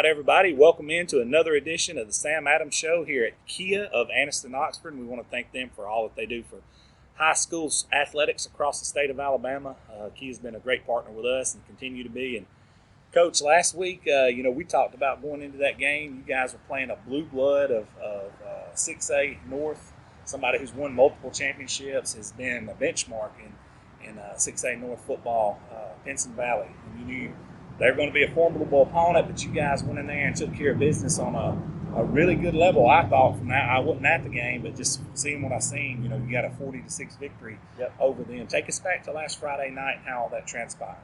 Everybody, welcome into another edition of the Sam Adams Show here at Kia of Anniston, Oxford. And we want to thank them for all that they do for high school athletics across the state of Alabama. Kia's been a great partner with us and continue to be. And Coach, last week, we talked about going into that game. You guys were playing a blue blood of 6A North, somebody who's won multiple championships, has been a benchmark in 6A North football, Pinson Valley. And you knew they're going to be a formidable opponent, but you guys went in there and took care of business on a really good level, I thought. From that, I wasn't at the game, but just seeing what I seen, you got a 40-6 victory over them. Take us back to last Friday night and how all that transpired.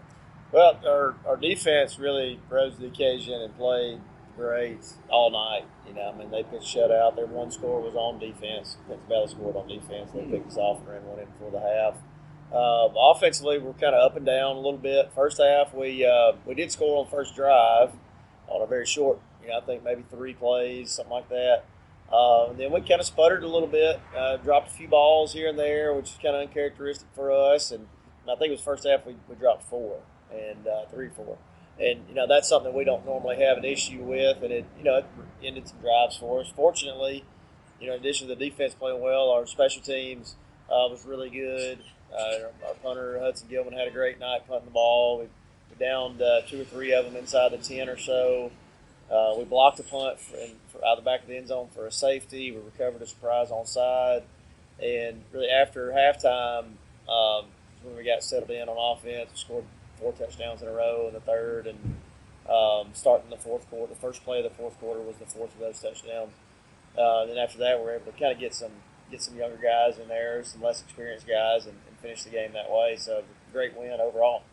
Well, our defense really rose to the occasion and played great all night. They pitched shutout. Their one score was on defense. Pinson Valley scored on defense. They picked us off and ran one in before the half. Offensively, we're kind of up and down a little bit. First half, we did score on the first drive on a very short, I think maybe 3 plays, something like that. And then we kind of sputtered a little bit, dropped a few balls here and there, which is kind of uncharacteristic for us. And I think it was first half we dropped 4 and 3-4. And, that's something we don't normally have an issue with. And it ended some drives for us. Fortunately, in addition to the defense playing well, our special teams was really good. Our punter, Hudson Gilman, had a great night punting the ball. We downed 2 or 3 of them inside the 10 or so. We blocked a punt out the back of the end zone for a safety. We recovered a surprise onside. And really after halftime, when we got settled in on offense, we scored 4 touchdowns in a row in the third. And starting the fourth quarter, the first play of the fourth quarter was the 4th of those touchdowns. Then after that, we were able to kind of get some younger guys in there, some less experienced guys, and finish the game that way. So great win overall.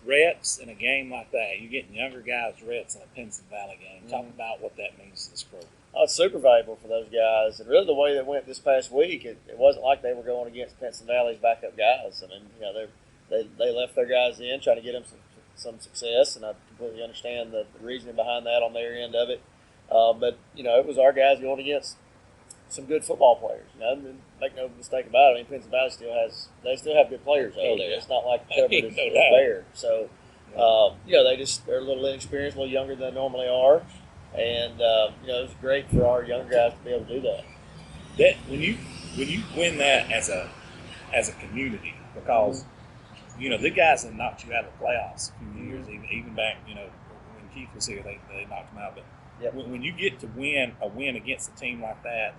Reps in a game like that, you're getting younger guys reps in a Pinson Valley game. Talk about what that means to this program. Oh, it's super valuable for those guys. And really the way that went this past week, it wasn't like they were going against Pinson Valley's backup guys. They left their guys in, trying to get them some success, and I completely understand the reasoning behind that on their end of it. But it was our guys going against some good football players. Make no mistake about it. Pinson Valley still have good players over there. It's not like the cover is there. So, they're a little inexperienced, a little younger than they normally are, and it was great for our younger guys to be able to do that. That when you win that as a community, because the guys that knocked you out of the playoffs a few years, even back when Keith was here, they knocked him out, but. Yep. When you get to win a win against a team like that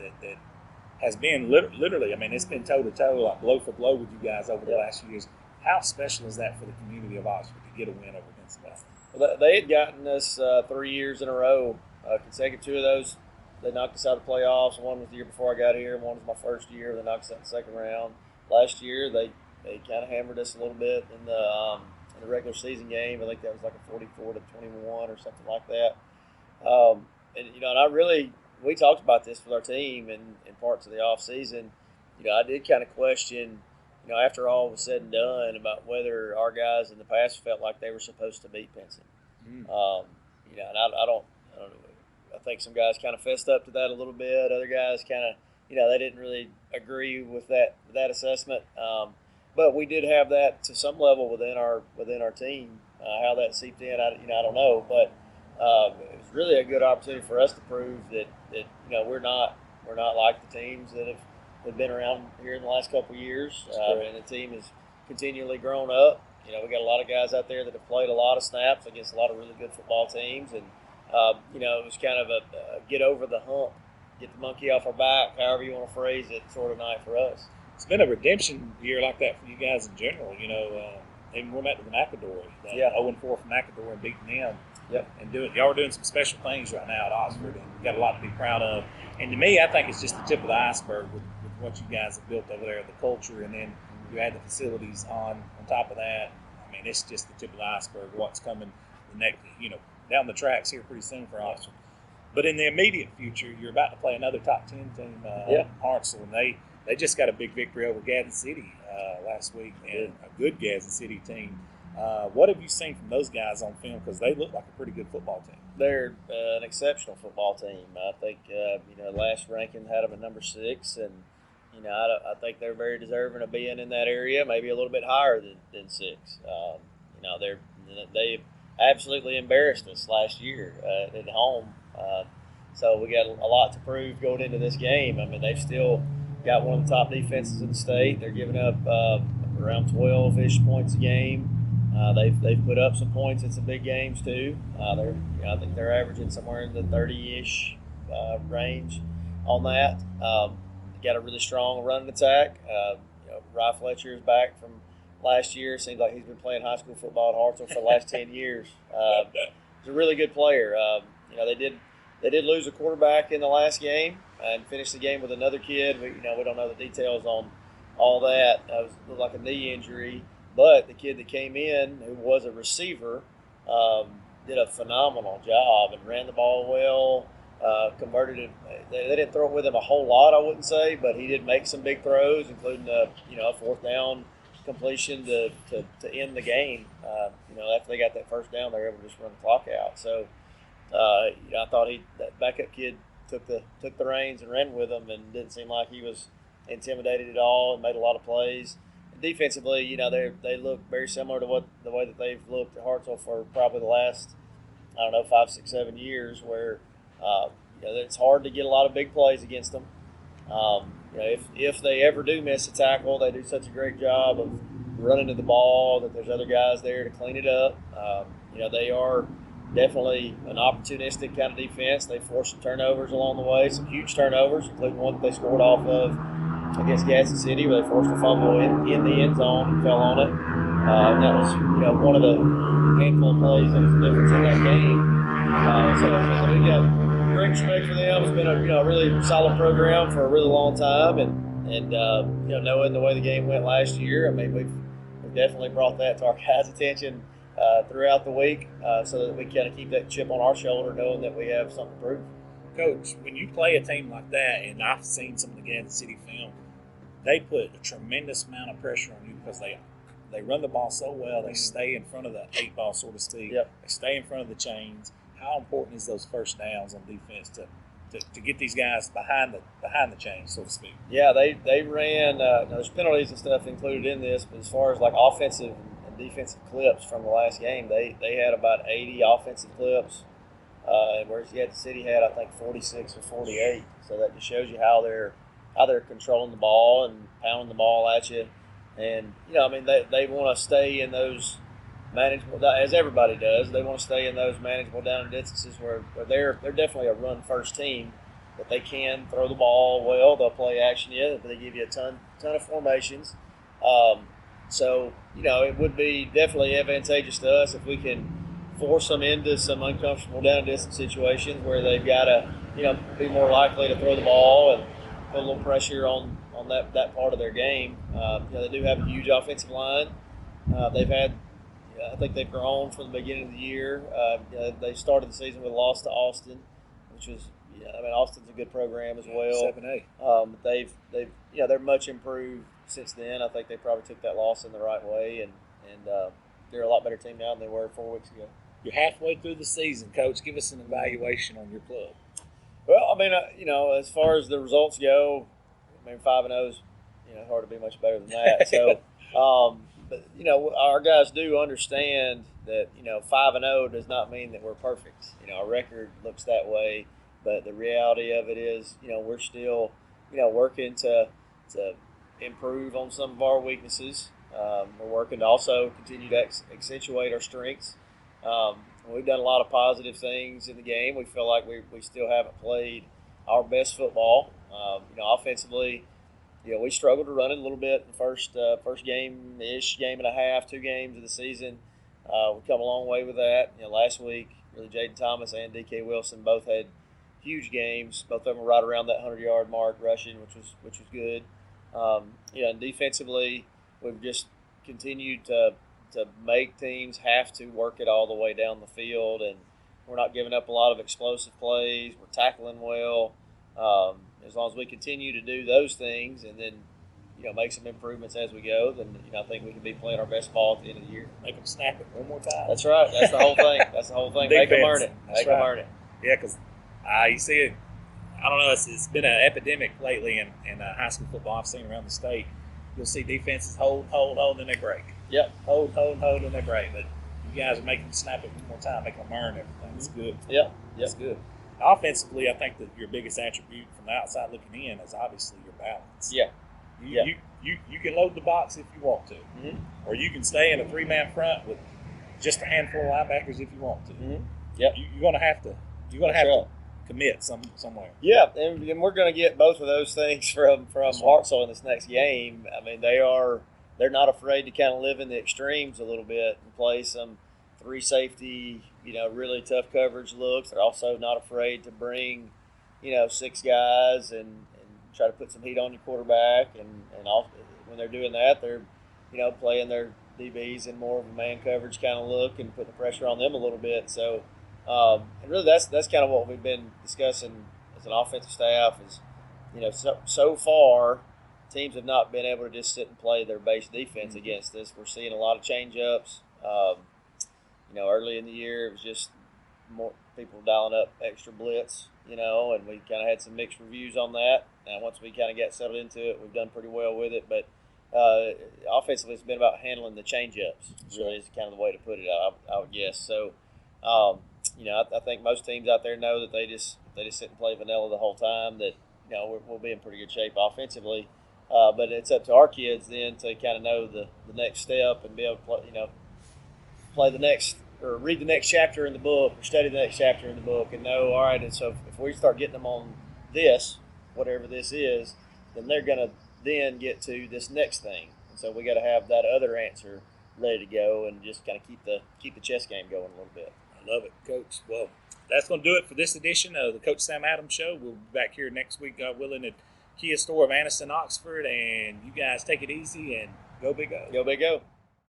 has been literally, it's been toe-to-toe, like blow for blow with you guys over the last few years. How special is that for the community of Oxford to get a win over against them? Well, they had gotten us 3 years in a row, consecutive. 2 of those, they knocked us out of the playoffs. One was the year before I got here, and one was my first year. They knocked us out in the second round. Last year, they kind of hammered us a little bit in the regular season game. I think that was like a 44-21 or something like that. We talked about this with our team in parts of the off season. I did kind of question, after all was said and done, about whether our guys in the past felt like they were supposed to beat Pinson. And I don't know. I think some guys kind of fessed up to that a little bit. Other guys kind of, they didn't really agree with that assessment. But we did have that to some level within our team. How that seeped in, I don't know, but. It was really a good opportunity for us to prove that we're not like the teams that have been around here in the last couple of years, and the team has continually grown up. We got a lot of guys out there that have played a lot of snaps against a lot of really good football teams, and it was kind of a get over the hump, get the monkey off our back, however you want to phrase it, sort of night for us. It's been a redemption year like that for you guys in general. Even going back to the McAdory, 0-4 from McAdory and beating them. Yep. And y'all are doing some special things right now at Oxford, and you got a lot to be proud of. And to me, I think it's just the tip of the iceberg with what you guys have built over there, the culture, and then you add the facilities on top of that. It's just the tip of the iceberg. What's coming the next, down the tracks here pretty soon for Oxford. But in the immediate future, you're about to play another top 10 team, Hartselle, and They just got a big victory over Gadsden City last week, and a good Gadsden City team. What have you seen from those guys on film? Because they look like a pretty good football team. They're an exceptional football team. I think last ranking had them at number 6, and I think they're very deserving of being in that area, maybe a little bit higher than 6. They absolutely embarrassed us last year at home. So we got a lot to prove going into this game. I mean, they've still got one of the top defenses in the state. They're giving up around 12-ish points a game. They've put up some points in some big games too. I think they're averaging somewhere in the 30-ish range on that. Got a really strong running attack. Rye Fletcher is back from last year. Seems like he's been playing high school football at Hartselle for the last 10 years. He's a really good player. They did lose a quarterback in the last game and finished the game with another kid. We don't know the details on all that. It looked like a knee injury, but the kid that came in, who was a receiver, did a phenomenal job and ran the ball well. Converted it. They didn't throw it with him a whole lot, I wouldn't say, but he did make some big throws, including a 4th down completion to end the game. After they got that first down, they were able to just run the clock out. So I thought that backup kid took the reins and ran with him, and didn't seem like he was intimidated at all, and made a lot of plays. And defensively, they look very similar to the way that they've looked at Hartselle for probably the last 5, 6, 7 years, where it's hard to get a lot of big plays against them. If they ever do miss a tackle, they do such a great job of running to the ball that there's other guys there to clean it up. They are definitely an opportunistic kind of defense. They forced some turnovers along the way, some huge turnovers, including one that they scored off of against Gadsden City, where they forced a fumble in the end zone and fell on it. That was one of the handful of plays that was the difference in that game. So we got great respect for them. It's been a really solid program for a really long time, and knowing the way the game went last year, I mean we've definitely brought that to our guys' attention throughout the week, so that we kind of keep that chip on our shoulder, knowing that we have something to prove. Coach, when you play a team like that, and I've seen some of the Gadsden City film, they put a tremendous amount of pressure on you because they run the ball so well. They stay in front of the 8-ball, so to speak. Yep. They stay in front of the chains. How important is those first downs on defense to get these guys behind the chains, so to speak? Yeah, they ran. There's penalties and stuff included in this, but as far as like offensive and defensive clips from the last game, they had about 80 offensive clips, whereas the City had, I think, 46 or 48. So that just shows you how they're controlling the ball and pounding the ball at you. And they want to stay in those manageable, as everybody does. They want to stay in those manageable down and distances where they're definitely a run first team, but they can throw the ball well. They'll play action in, but they give you a ton of formations. So it would be definitely advantageous to us if we can force them into some uncomfortable down and distance situations where they've got to be more likely to throw the ball and put a little pressure on that part of their game. They do have a huge offensive line. They've had, I think they've grown from the beginning of the year. They started the season with a loss to Austin, which was, Austin's a good program as well. 7A. They're much improved since then. I think they probably took that loss in the right way, and they're a lot better team now than they were 4 weeks ago. You're halfway through the season, Coach. Give us an evaluation on your club. Well, as far as the results go, 5-0 is hard to be much better than that. So, but our guys do understand that 5-0 does not mean that we're perfect. Our record looks that way, but the reality of it is, we're still working to improve on some of our weaknesses. We're working to also continue to accentuate our strengths. We've done a lot of positive things in the game. We feel like we still haven't played our best football. Offensively, we struggled to run it a little bit in the first game-ish, game and a half, 2 games of the season. We've come a long way with that. Last week, really Jaden Thomas and DK Wilson both had huge games. Both of them were right around that 100-yard mark rushing, which was good. And defensively, we've just continued to make teams have to work it all the way down the field, and we're not giving up a lot of explosive plays. We're tackling well. as long as we continue to do those things and then, make some improvements as we go, then, I think we can be playing our best ball at the end of the year. Make them snap it one more time. That's right. That's the whole thing. That's the whole thing. Make them earn it. Make them earn it. Yeah, because you see it. I don't know. It's been an epidemic lately in high school football I've seen around the state. You'll see defenses hold, and they break. Yep. Hold, and they break. But you guys are making them snap it one more time, making them earn everything. It's good. Yep. It's good. Offensively, I think that your biggest attribute from the outside looking in is obviously your balance. Yeah. You can load the box if you want to, or you can stay in a 3-man front with just a handful of linebackers if you want to. Yep. You're going to have to. You're going to have to commit somewhere. Yeah, and we're going to get both of those things from Hartselle in this next game. I mean, they're not afraid to kind of live in the extremes a little bit and play some 3 safety, really tough coverage looks. They're also not afraid to bring, 6 guys and try to put some heat on your quarterback. And when they're doing that, they're, playing their DBs in more of a man coverage kind of look and putting the pressure on them a little bit. So, and really that's kind of what we've been discussing as an offensive staff is, so far teams have not been able to just sit and play their base defense against us. We're seeing a lot of change-ups. Early in the year it was just more people dialing up extra blitz, and we kind of had some mixed reviews on that. And once we kind of got settled into it, we've done pretty well with it. But offensively, it's been about handling the change-ups. Really is kind of the way to put it, I would guess. So, I think most teams out there know that they just sit and play vanilla the whole time. That we'll be in pretty good shape offensively. But it's up to our kids then to kind of know the next step and be able to play the next or read the next chapter in the book or study the next chapter in the book and know, all right, and so if we start getting them on this, whatever this is, then they're going to then get to this next thing. And so we got to have that other answer ready to go and just kind of keep the chess game going a little bit. I love it, Coach. Well, that's going to do it for this edition of the Coach Sam Adams Show. We'll be back here next week, God willing, at Kia store of Anniston, Oxford. And you guys take it easy and go Big O. Go Big O.